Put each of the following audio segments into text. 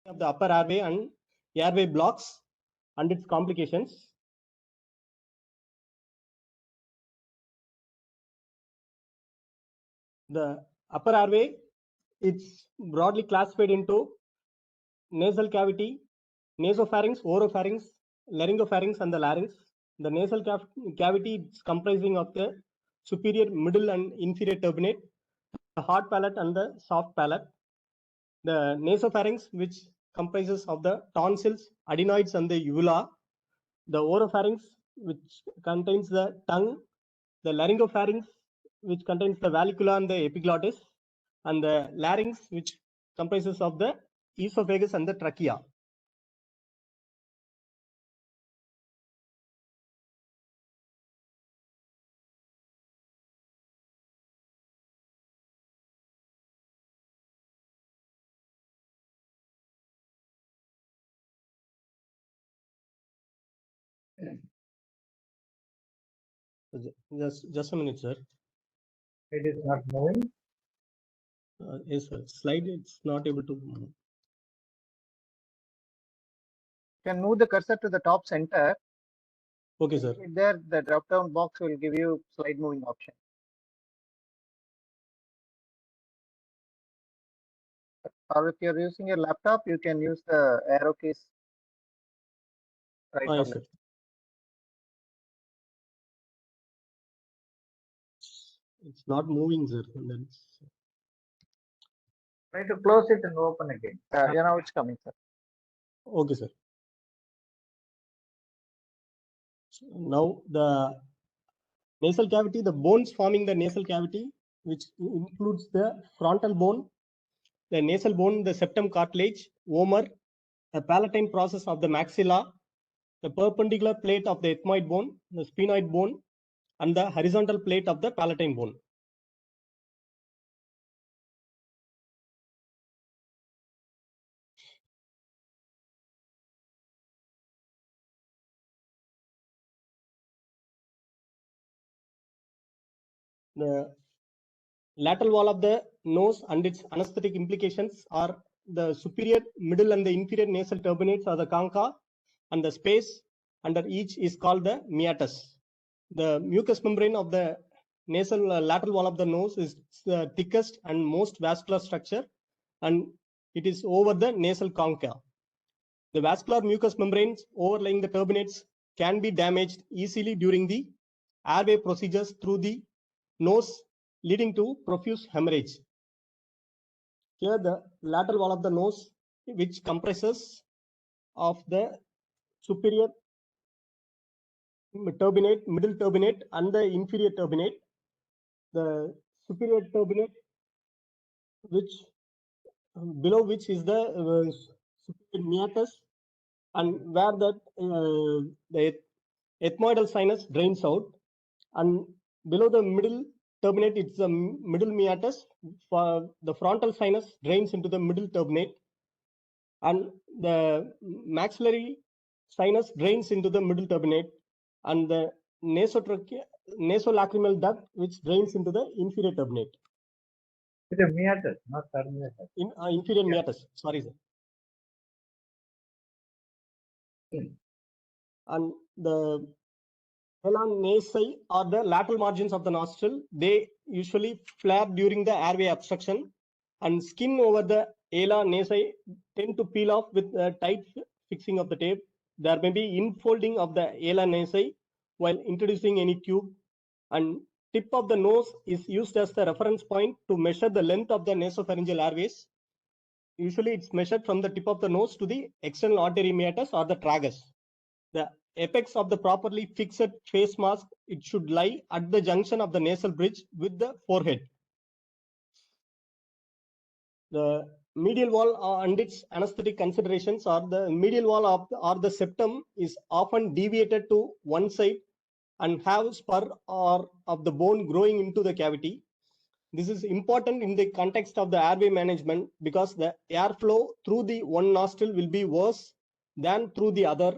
of the upper airway and airway blocks and its complications. The upper airway, it's broadly classified into nasal cavity, nasopharynx, oropharynx, laryngopharynx, and the larynx. The nasal cavity is comprising of the superior, middle, and inferior turbinate, the hard palate and the soft palate. The nasopharynx, which comprises of the tonsils, adenoids, and the uvula. The oropharynx, which contains the tongue. The laryngopharynx, which contains the vallicula and the epiglottis. And the larynx, which comprises of the esophagus and the trachea. Just a minute, sir. It is not moving. Yes, sir. Slide, it's not able to move. You can move the cursor to the top center. Okay, sir. There, the drop-down box will give you slide moving option. Or if you're using your laptop, you can use the arrow keys. Right. Yes, sir. It's not moving, sir. And then try to close it and open again. Now it's coming, sir. Okay, sir. Now the nasal cavity, the bones forming the nasal cavity, which includes the frontal bone, the nasal bone, the septum cartilage, vomer, the palatine process of the maxilla, the perpendicular plate of the ethmoid bone, the sphenoid bone, and the horizontal plate of the palatine bone. The lateral wall of the nose and its anesthetic implications are the superior, middle, and the inferior nasal turbinates are the concha, and the space under each is called the meatus. The mucous membrane of the nasal lateral wall of the nose is the thickest and most vascular structure, and it is over the nasal concha. The vascular mucous membranes overlying the turbinates can be damaged easily during the airway procedures through the nose, leading to profuse hemorrhage. Here the lateral wall of the nose, which comprises of the superior turbinate, middle turbinate, and the inferior turbinate. The superior turbinate, which below which is the superior meatus, and where the ethmoidal sinus drains out, and below the middle turbinate, it's the middle meatus. For the frontal sinus drains into the middle turbinate, and the maxillary sinus drains into the middle turbinate, and the nasolacrimal duct, which drains into the inferior turbinate. It's a meatus, not turbinate. Inferior meatus. Sorry, sir. And the nasi, or the lateral margins of the nostril, they usually flare during the airway obstruction, and skin over the ala nasi tend to peel off with a tight fixing of the tape. There may be infolding of the ala nasi while introducing any tube, and tip of the nose is used as the reference point to measure the length of the nasopharyngeal airways. Usually it's measured from the tip of the nose to the external auditory meatus or the tragus. The apex of the properly fixed face mask, it should lie at the junction of the nasal bridge with the forehead. The medial wall and its anesthetic considerations are the medial wall of the septum is often deviated to one side and have spur or of the bone growing into the cavity. This is important in the context of the airway management because the airflow through the one nostril will be worse than through the other,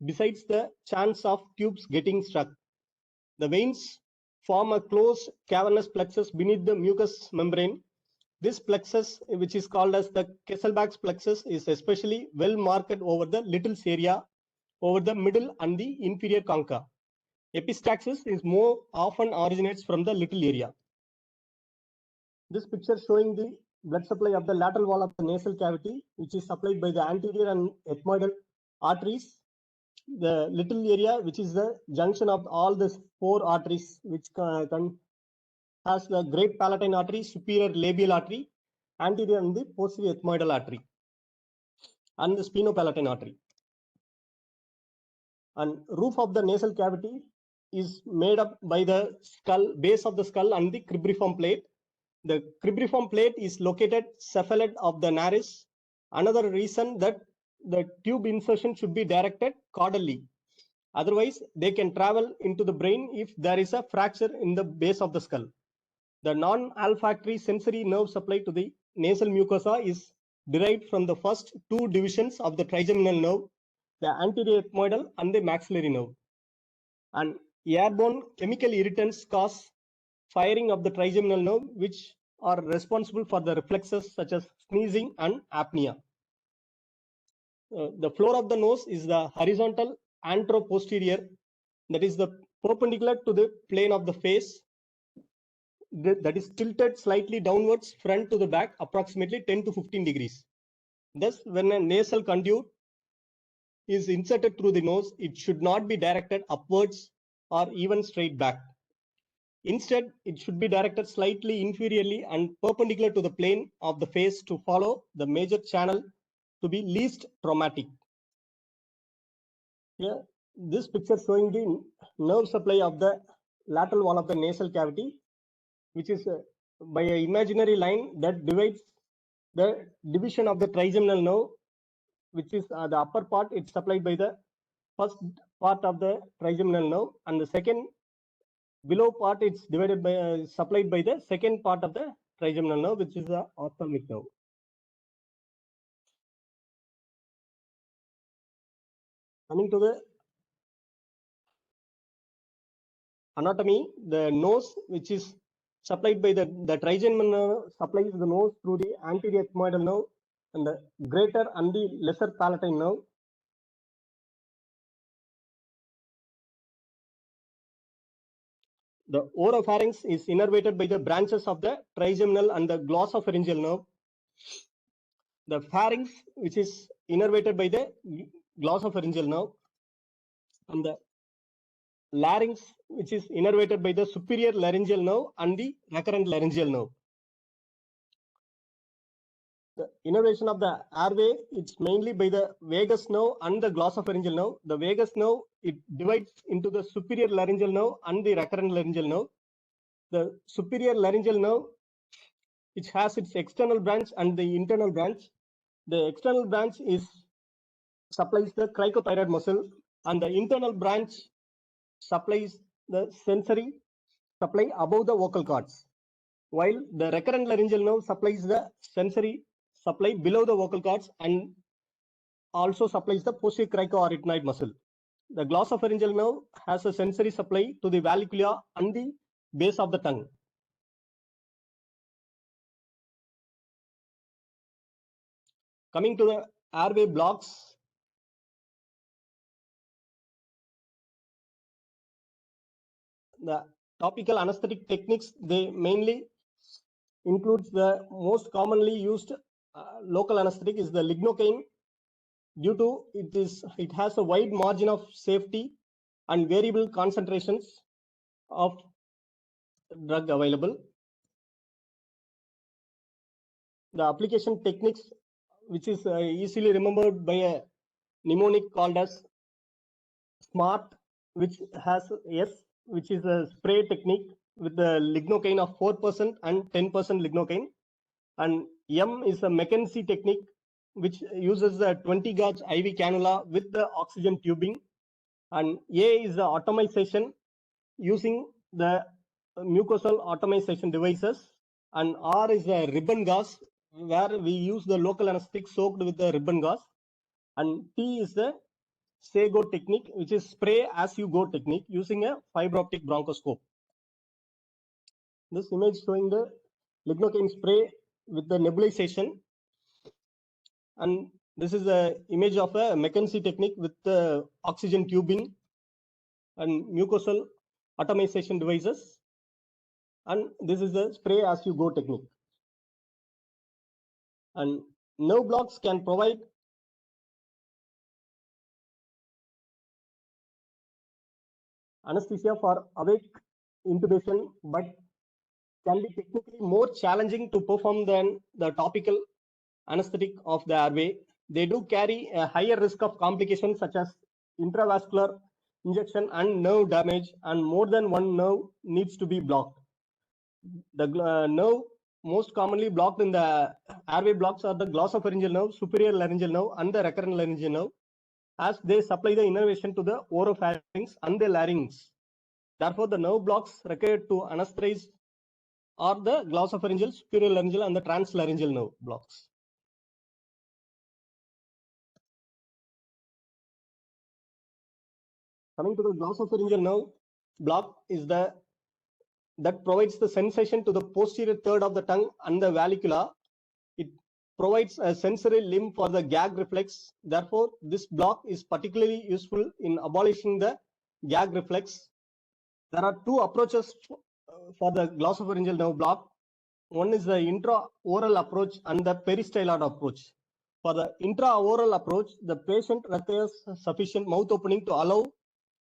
besides the chance of tubes getting stuck. The veins form a closed cavernous plexus beneath the mucous membrane. This plexus, which is called as the Kesselbach's plexus, is especially well marked over the little's area, over the middle and the inferior concha. Epistaxis is more often originates from the little area. This picture showing the blood supply of the lateral wall of the nasal cavity, which is supplied by the anterior and ethmoidal arteries. The little area, which is the junction of all the 4 arteries, which has the great palatine artery, superior labial artery, anterior and the posterior ethmoidal artery, and the sphenopalatine artery. And roof of the nasal cavity is made up by the skull, base of the skull and the cribriform plate. The cribriform plate is located cephalad of the nares. Another reason that the tube insertion should be directed caudally. Otherwise, they can travel into the brain if there is a fracture in the base of the skull. The non-olfactory sensory nerve supply to the nasal mucosa is derived from the first 2 divisions of the trigeminal nerve, the anterior ethmoidal and the maxillary nerve. And airborne chemical irritants cause firing of the trigeminal nerve, which are responsible for the reflexes such as sneezing and apnea. The floor of the nose is the horizontal anteroposterior, that is the perpendicular to the plane of the face, that is tilted slightly downwards front to the back approximately 10 to 15 degrees. Thus, when a nasal conduit is inserted through the nose, it should not be directed upwards or even straight back. Instead, it should be directed slightly inferiorly and perpendicular to the plane of the face to follow the major channel to be least traumatic. Here, this picture showing the nerve supply of the lateral wall of the nasal cavity, which is by an imaginary line that divides the division of the trigeminal nerve, which is the upper part. It's supplied by the first part of the trigeminal nerve, and the second below part it's divided by supplied by the second part of the trigeminal nerve, which is the ophthalmic nerve. Coming to the anatomy, the nose, which is supplied by the trigeminal nerve, supplies the nose through the anterior ethmoidal nerve and the greater and the lesser palatine nerve. The oropharynx is innervated by the branches of the trigeminal and the glossopharyngeal nerve. The pharynx, which is innervated by the glossopharyngeal nerve, and the larynx, which is innervated by the superior laryngeal nerve and the recurrent laryngeal nerve. The innervation of the airway, it's mainly by the vagus nerve and the glossopharyngeal nerve. The vagus nerve, it divides into the superior laryngeal nerve and the recurrent laryngeal nerve. The superior laryngeal nerve, which has its external branch and the internal branch. The external branch supplies the cricothyroid muscle, and the internal branch supplies the sensory supply above the vocal cords, while the recurrent laryngeal nerve supplies the sensory supply below the vocal cords and also supplies the posterior cricoarytenoid muscle. The glossopharyngeal nerve has a sensory supply to the vallicula and the base of the tongue. Coming to the airway blocks, the topical anesthetic techniques, they mainly includes the most commonly used local anesthetic is the lignocaine, due to it has a wide margin of safety and variable concentrations of drug available. The application techniques, which is easily remembered by a mnemonic called as SMART, which has S, which is a spray technique with the lignocaine of 4% and 10% lignocaine, and M is a McKenzie technique, which uses the 20 gauge IV cannula with the oxygen tubing, and A is the atomization using the mucosal atomization devices, and R is the ribbon gauze, where we use the local anesthetic soaked with the ribbon gauze, and T is the SAGO technique, which is spray as you go technique using a fiber optic bronchoscope. This image showing the lignocaine spray with the nebulization. And this is a image of a McKenzie technique with the oxygen tubing and mucosal atomization devices. And this is the spray as you go technique. And nerve blocks can provide anesthesia for awake intubation, but can be technically more challenging to perform than the topical anesthetic of the airway. They do carry a higher risk of complications such as intravascular injection and nerve damage, and more than one nerve needs to be blocked. The nerve most commonly blocked in the airway blocks are the glossopharyngeal nerve, superior laryngeal nerve, and the recurrent laryngeal nerve, as they supply the innervation to the oropharynx and the larynx. Therefore, the nerve blocks required to anesthetize are the glossopharyngeal, superior laryngeal, and the translaryngeal nerve blocks. Coming to the glossopharyngeal nerve block is that provides the sensation to the posterior third of the tongue and the vallicula. It provides a sensory limb for the gag reflex. Therefore, this block is particularly useful in abolishing the gag reflex. There are two approaches for the glossopharyngeal nerve block. One is the intraoral approach and the peristyloid approach. For the intraoral approach, the patient requires sufficient mouth opening to allow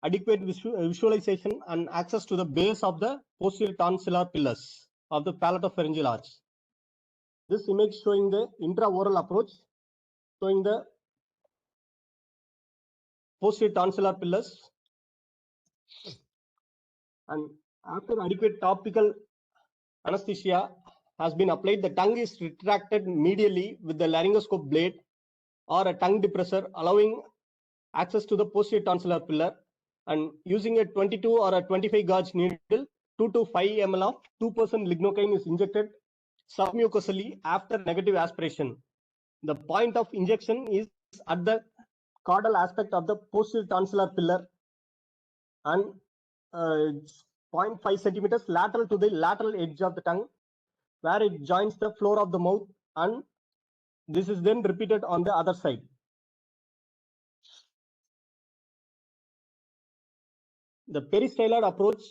adequate visualization and access to the base of the posterior tonsillar pillars of the palatopharyngeal arch. This image showing the intraoral approach, showing the posterior tonsillar pillars. And after adequate topical anesthesia has been applied, the tongue is retracted medially with the laryngoscope blade or a tongue depressor, allowing access to the posterior tonsillar pillar. And using a 22 or a 25 gauge needle, 2 to 5 ml of 2% lignocaine is injected submucosally after negative aspiration. The point of injection is at the caudal aspect of the posterior tonsillar pillar and 0.5 centimeters lateral to the lateral edge of the tongue, where it joins the floor of the mouth, and this is then repeated on the other side. The peristyloid approach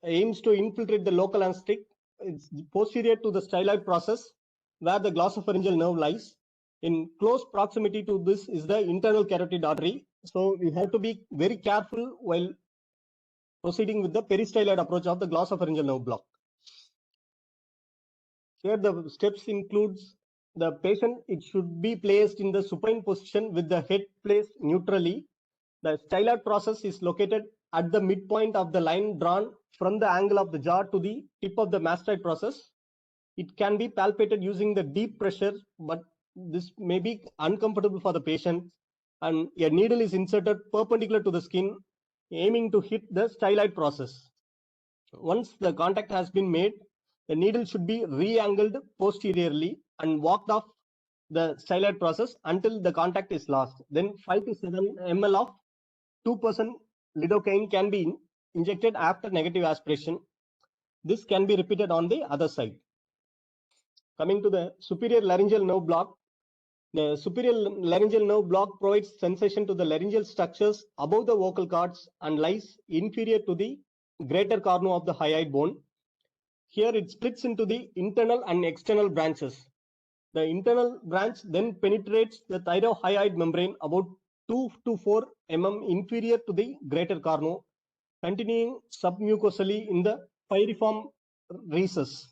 aims to infiltrate the local anesthetic. It's posterior to the styloid process, where the glossopharyngeal nerve lies. In close proximity to this is the internal carotid artery. So we have to be very careful while proceeding with the peristyloid approach of the glossopharyngeal nerve block. Here the steps includes the patient, it should be placed in the supine position with the head placed neutrally. The styloid process is located at the midpoint of the line drawn from the angle of the jaw to the tip of the mastoid process. It can be palpated using the deep pressure, but this may be uncomfortable for the patient, and a needle is inserted perpendicular to the skin, aiming to hit the styloid process. Once the contact has been made, the needle should be re-angled posteriorly and walked off the styloid process until the contact is lost. Then 5 to 7 ml of 2% lidocaine can be injected after negative aspiration. This can be repeated on the other side. Coming to the superior laryngeal nerve block, the superior laryngeal nerve block provides sensation to the laryngeal structures above the vocal cords and lies inferior to the greater cornu of the hyoid bone. Here it splits into the internal and external branches. The internal branch then penetrates the thyrohyoid membrane about 2 to 4 mm inferior to the greater cornu, continuing submucosally in the pyriform recess.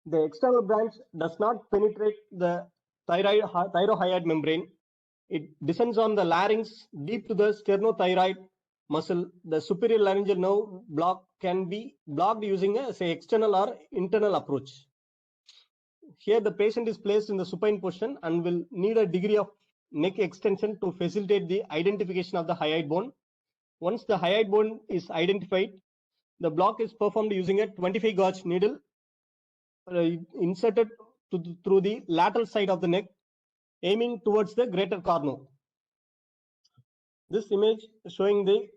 The external branch does not penetrate the thyrohyoid membrane. It descends on the larynx deep to the sternothyroid muscle. The superior laryngeal nerve block can be blocked using a external or internal approach. Here the patient is placed in the supine position and will need a degree of neck extension to facilitate the identification of the hyoid bone. Once the hyoid bone is identified, the block is performed using a 25 gauge needle inserted through the lateral side of the neck, aiming towards the greater cornu. This image showing the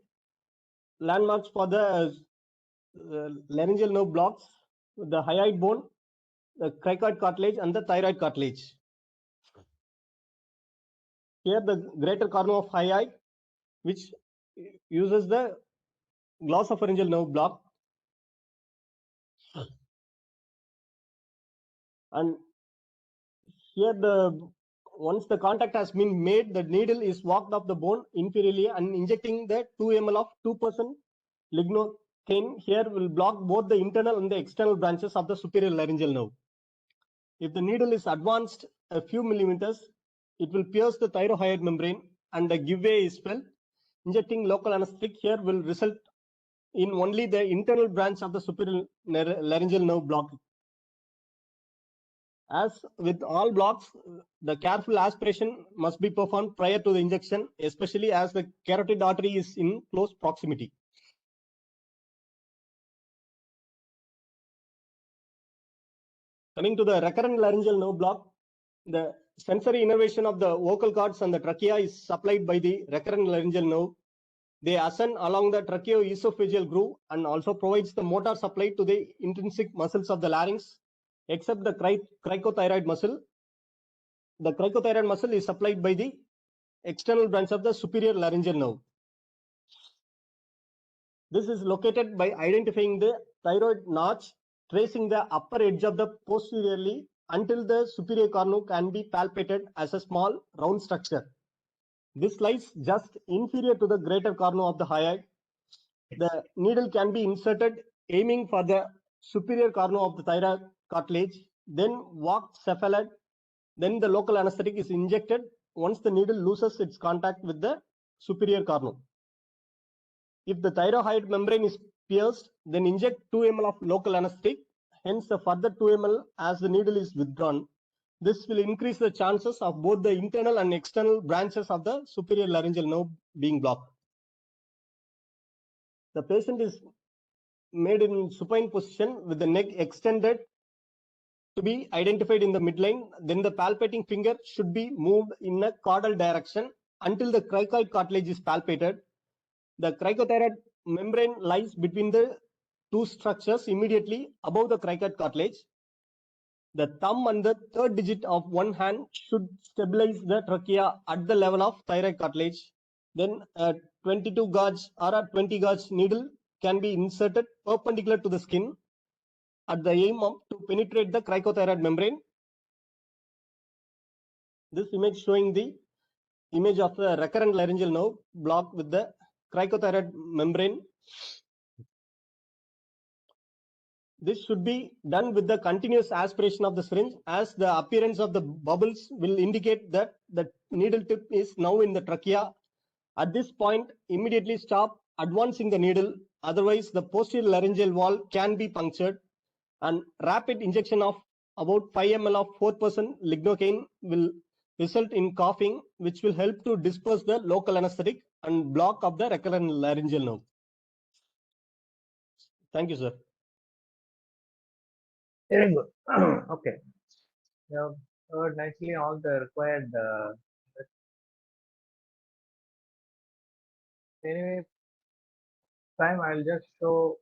landmarks for the laryngeal nerve blocks the hyoid bone, the cricoid cartilage, and the thyroid cartilage. Here the greater cornu of hyoid, which uses the glossopharyngeal nerve block, and here once the contact has been made, the needle is walked up the bone inferiorly and injecting the 2 ml of 2% lignocaine here will block both the internal and the external branches of the superior laryngeal nerve. If the needle is advanced a few millimeters, it will pierce the thyrohyoid membrane and the give way is felt. Injecting local anesthetic here will result in only the internal branch of the superior laryngeal nerve block. As with all blocks, the careful aspiration must be performed prior to the injection, especially as the carotid artery is in close proximity. Coming to the recurrent laryngeal nerve block, the sensory innervation of the vocal cords and the trachea is supplied by the recurrent laryngeal nerve. They ascend along the tracheo-esophageal groove and also provides the motor supply to the intrinsic muscles of the larynx, except the cricothyroid muscle. The cricothyroid muscle is supplied by the external branch of the superior laryngeal nerve. This is located by identifying the thyroid notch, tracing the upper edge of the posteriorly until the superior cornu can be palpated as a small round structure. This lies just inferior to the greater cornu of the hyoid. The needle can be inserted aiming for the superior cornu of the thyroid cartilage, then walked cephalad, then the local anesthetic is injected once the needle loses its contact with the superior cornu. If the thyroid membrane is pierced, then inject 2 ml of local anesthetic, hence the further 2 ml as the needle is withdrawn. This will increase the chances of both the internal and external branches of the superior laryngeal nerve being blocked. The patient is made in supine position with the neck extended to be identified in the midline. Then the palpating finger should be moved in a caudal direction until the cricoid cartilage is palpated. The cricothyroid membrane lies between the two structures immediately above the cricoid cartilage. The thumb and the third digit of one hand should stabilize the trachea at the level of thyroid cartilage. Then a 22 gauge or a 20 gauge needle can be inserted perpendicular to the skin at the aim of to penetrate the cricothyroid membrane. This image showing the image of the recurrent laryngeal nerve block with the cricothyroid membrane. This should be done with the continuous aspiration of the syringe, as the appearance of the bubbles will indicate that the needle tip is now in the trachea. At this point, immediately stop advancing the needle, otherwise the posterior laryngeal wall can be punctured, and rapid injection of about 5 ml of 4% lignocaine will result in coughing, which will help to disperse the local anesthetic and block of the recurrent laryngeal nerve. Thank you, sir. Very good. Okay. You have covered nicely all the required. Anyway, time I'll just show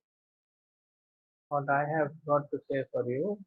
what I have got to say for you.